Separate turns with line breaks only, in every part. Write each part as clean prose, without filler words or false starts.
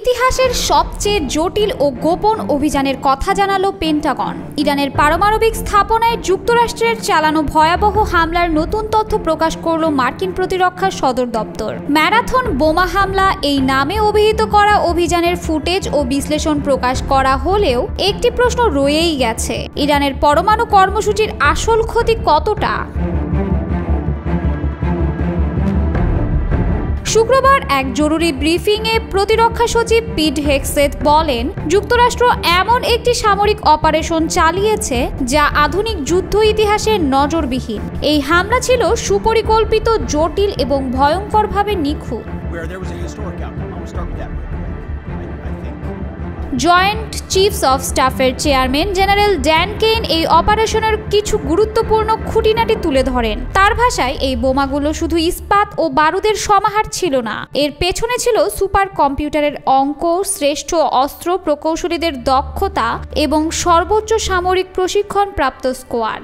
ইতিহাসের সবচেয়ে জটিল ও গোপন অভিযানের কথা জানালো পেন্টাগন। ইরানের পারমাণবিক স্থাপনায় যুক্তরাষ্ট্রের চালানো ভয়াবহ হামলার নতুন তথ্য প্রকাশ করল মার্কিন প্রতিরক্ষা সদর দপ্তর। ম্যারাথন বোমা হামলা এই নামে অভিহিত করা অভিযানের ফুটেজ ও বিশ্লেষণ প্রকাশ করা হলেও একটি প্রশ্ন রয়েই গেছে, ইরানের পরমাণু কর্মসূচির আসল ক্ষতি কতটা? শুক্রবার এক জরুরি ব্রিফিংয়ে প্রতিরক্ষা সচিব পিট হেগসেথ বলেন, যুক্তরাষ্ট্র এমন একটি সামরিক অপারেশন চালিয়েছে যা আধুনিক যুদ্ধ ইতিহাসে নজিরবিহীন। এই হামলা ছিল সুপরিকল্পিত, জটিল এবং ভয়ঙ্করভাবে নিখুঁত। জয়েন্ট চিফস অফ স্টাফের চেয়ারম্যান জেনারেল ড্যান কেইন এই অপারেশনের কিছু গুরুত্বপূর্ণ খুঁটিনাটি তুলে ধরেন। তার ভাষায়, এই বোমাগুলো শুধু ইস্পাত ও বারুদের সমাহার ছিল না, এর পেছনে ছিল সুপার কম্পিউটারের অঙ্ক, শ্রেষ্ঠ অস্ত্র প্রকৌশলীদের দক্ষতা এবং সর্বোচ্চ সামরিক প্রশিক্ষণ প্রাপ্ত স্কোয়াড।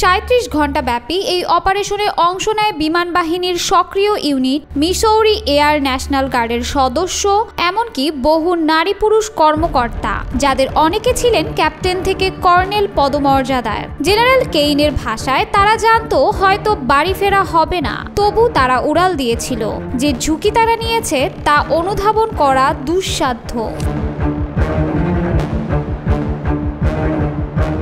৩৭ ঘণ্টা ব্যাপী এই অপারেশনে অংশ নেয় বিমান বাহিনীর সক্রিয় ইউনিট, মিসৌরি এয়ার ন্যাশনাল গার্ডের সদস্য, এমনকি বহু নারী পুরুষ কর্মকর্তা, যাদের অনেকে ছিলেন ক্যাপ্টেন থেকে কর্নেল পদমর্যাদায়। জেনারেল কেইনের ভাষায়, তারা জানতো হয়তো বাড়ি ফেরা হবে না, তবু তারা উড়াল দিয়েছিল। যে ঝুঁকি তারা নিয়েছে তা অনুধাবন করা দুঃসাধ্য।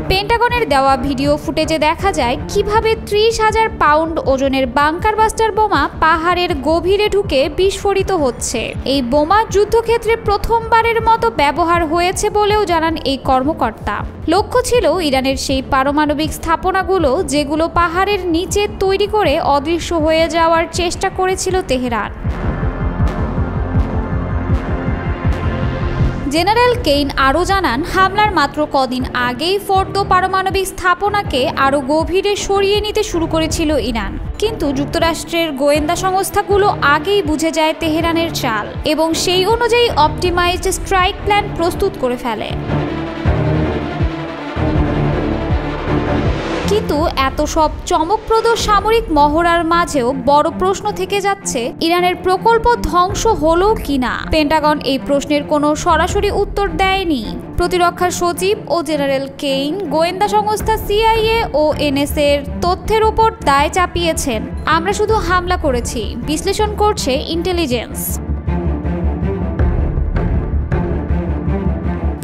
পেন্টাগনের দেওয়া ভিডিও ফুটেজে দেখা যায় কিভাবে ৩০,০০০ পাউন্ড ওজনের বাংকার বাস্টার বোমা পাহাড়ের গভীরে ঢুকে বিস্ফোরিত হচ্ছে। এই বোমা যুদ্ধক্ষেত্রে প্রথমবারের মতো ব্যবহার হয়েছে বলেও জানান এই কর্মকর্তা। লক্ষ্য ছিল ইরানের সেই পারমাণবিক স্থাপনাগুলো যেগুলো পাহাড়ের নিচে তৈরি করে অদৃশ্য হয়ে যাওয়ার চেষ্টা করেছিল তেহরান। জেনারেল কেইন আরও জানান, হামলার মাত্র কদিন আগেই ফোর্দো পারমাণবিক স্থাপনাকে আরও গভীরে সরিয়ে নিতে শুরু করেছিল ইরান। কিন্তু যুক্তরাষ্ট্রের গোয়েন্দা সংস্থাগুলো আগেই বুঝে যায় তেহরানের চাল এবং সেই অনুযায়ী অপটিমাইজড স্ট্রাইক প্ল্যান প্রস্তুত করে ফেলে। কিন্তু এত সব চমকপ্রদ সামরিক মহড়ার মাঝেও বড় প্রশ্ন থেকে যাচ্ছে, ইরানের প্রকল্প ধ্বংস হলো কিনা। পেন্টাগন এই প্রশ্নের কোনো সরাসরি উত্তর দেয়নি। প্রতিরক্ষা সচিব ও জেনারেল কেইন গোয়েন্দা সংস্থা CIA ও NSA এর তথ্যের উপর দায় চাপিয়েছেন। আমরা শুধু হামলা করেছি, বিশ্লেষণ করছে ইন্টেলিজেন্স।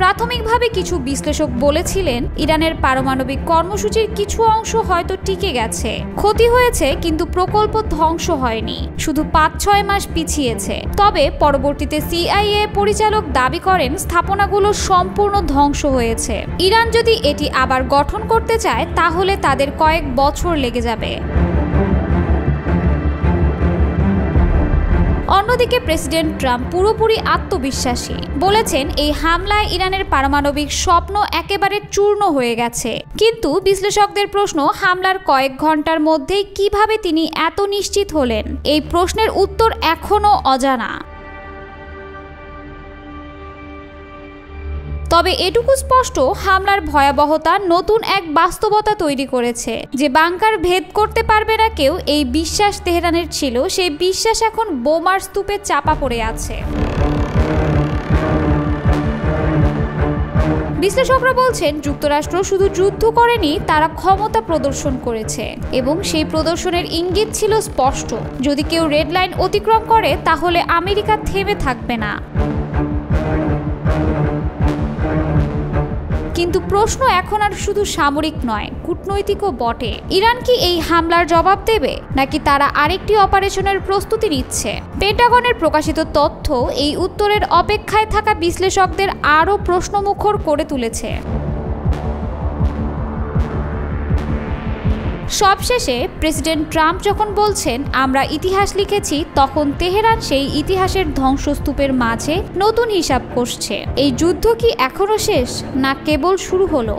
প্রাথমিকভাবে কিছু বিশ্লেষক বলেছিলেন, ইরানের পারমাণবিক কর্মসূচির কিছু অংশ হয়তো টিকে গেছে, ক্ষতি হয়েছে কিন্তু প্রকল্প ধ্বংস হয়নি, শুধু ৫-৬ মাস পিছিয়েছে। তবে পরবর্তীতে CIA পরিচালক দাবি করেন স্থাপনাগুলো সম্পূর্ণ ধ্বংস হয়েছে। ইরান যদি এটি আবার গঠন করতে চায় তাহলে তাদের কয়েক বছর লেগে যাবে। অন্যদিকে প্রেসিডেন্ট ট্রাম্প পুরোপুরি আত্মবিশ্বাসী। বলেছেন, এই হামলায় ইরানের পারমাণবিক স্বপ্ন একেবারে চূর্ণ হয়ে গেছে। কিন্তু বিশ্লেষকদের প্রশ্ন, হামলার কয়েক ঘন্টার মধ্যেই কিভাবে তিনি এত নিশ্চিত হলেন? এই প্রশ্নের উত্তর এখনও অজানা। তবে এটুকু স্পষ্ট, হামলার ভয়াবহতা নতুন এক বাস্তবতা তৈরি করেছে। যে বাংকার ভেদ করতে পারবে না কেউ, এই বিশ্বাস তেহরানের ছিল, সেই বিশ্বাস এখন বোমার স্তূপে চাপা পড়ে আছে। বিশ্লেষকরা বলছেন, যুক্তরাষ্ট্র শুধু যুদ্ধ করেনি, তারা ক্ষমতা প্রদর্শন করেছে এবং সেই প্রদর্শনের ইঙ্গিত ছিল স্পষ্ট। যদি কেউ রেড লাইন অতিক্রম করে তাহলে আমেরিকা থেমে থাকবে না। কিন্তু প্রশ্ন এখন আর শুধু সামরিক নয়, কূটনৈতিকও বটে। ইরান কি এই হামলার জবাব দেবে, নাকি তারা আরেকটি অপারেশনের প্রস্তুতি নিচ্ছে? পেন্টাগনের প্রকাশিত তথ্য এই উত্তরের অপেক্ষায় থাকা বিশ্লেষকদের আরও প্রশ্নমুখর করে তুলেছে। সবশেষে প্রেসিডেন্ট ট্রাম্প যখন বলছেন আমরা ইতিহাস লিখেছি, তখন তেহরান সেই ইতিহাসের ধ্বংসস্তূপের মাঝে নতুন হিসাব কষছে। এই যুদ্ধ কি এখনো শেষ, না কেবল শুরু হলো?